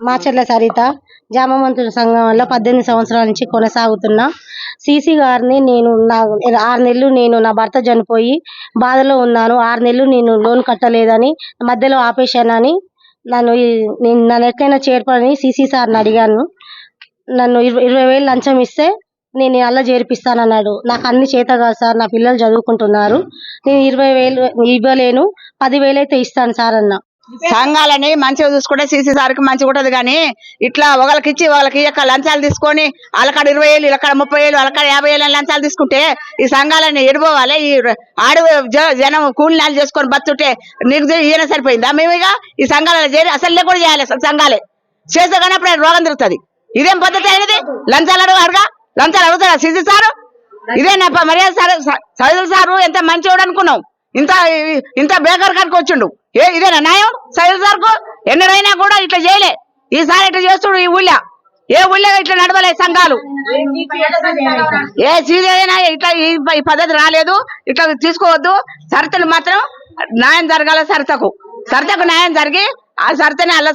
మాచర్ల సరిత జామమంతుల సంఘం వల్ల 18 సంవత్సరాల నుంచి కొనసాగుతున్నా. సీసీ గారిని నేను 6 నెలలు నేను నా భర్త చనిపోయి బాధలో ఉన్నాను. 6 నెలలు నేను లోన్ కట్టలేదని మధ్యలో ఆపేశానని నా లెక్కైనా చేర్పని సీసీ సార్ని అడిగాను. నన్ను 20,000 లంచం ఇస్తే నేను అలా చేర్పిస్తానన్నాడు. నాకు అన్ని చేత కాదు సార్, నా పిల్లలు చదువుకుంటున్నారు, నేను 20,000 ఇవ్వలేను, 10,000 అయితే ఇస్తాను సార్ అన్న. సంఘాలని మంచిగా చూసుకుంటే సీసీ సార్కి మంచిగా ఉంటది. కానీ ఇట్లా ఒకరికి ఇచ్చి వాళ్ళకి లంచాలు తీసుకొని వాళ్ళకాడ 20,000 వీళ్ళకాడ 30,000 వాళ్ళకాడ 50,000 లంచాలు తీసుకుంటే ఈ సంఘాలని ఎడిపోవాలి. ఈ ఆడు జనం కూలినాలు చేసుకొని బతుంటే నీకు ఈయన సరిపోయిందా? మేము ఇక ఈ సంఘాలలో చేరి అసలు కూడా చేయాలి. సంఘాలే చేస్తే కానీ అప్పుడు రోగం తిరుగుతుంది. ఇదేం పద్ధతి అయినది? లంచాలు అడగా లంచాలు అడుగుతారా సీసీ సారు? ఇదేనా మర్యాద సార్? సైదుల్ సారు ఎంత మంచివాడు అనుకున్నాం, ఇంత బేకర్ కాడికి వచ్చిండు. ఇదేనా న్యాయం? సైదుల్ సార్కు ఎన్నడైనా కూడా ఇట్లా చేయలే, ఈసారి ఇట్లా చేస్తుడు. ఈ ఊళ్ళో ఏ ఊళ్ళో ఇట్లా నడవలే సంఘాలు. ఏ సీజీ అయినా ఇట్లా ఈ పద్ధతి రాలేదు. ఇట్లా తీసుకోవద్దు. సరితలు మాత్రం న్యాయం జరగాల. సరితకు న్యాయం జరిగి ఆ సరితని అలా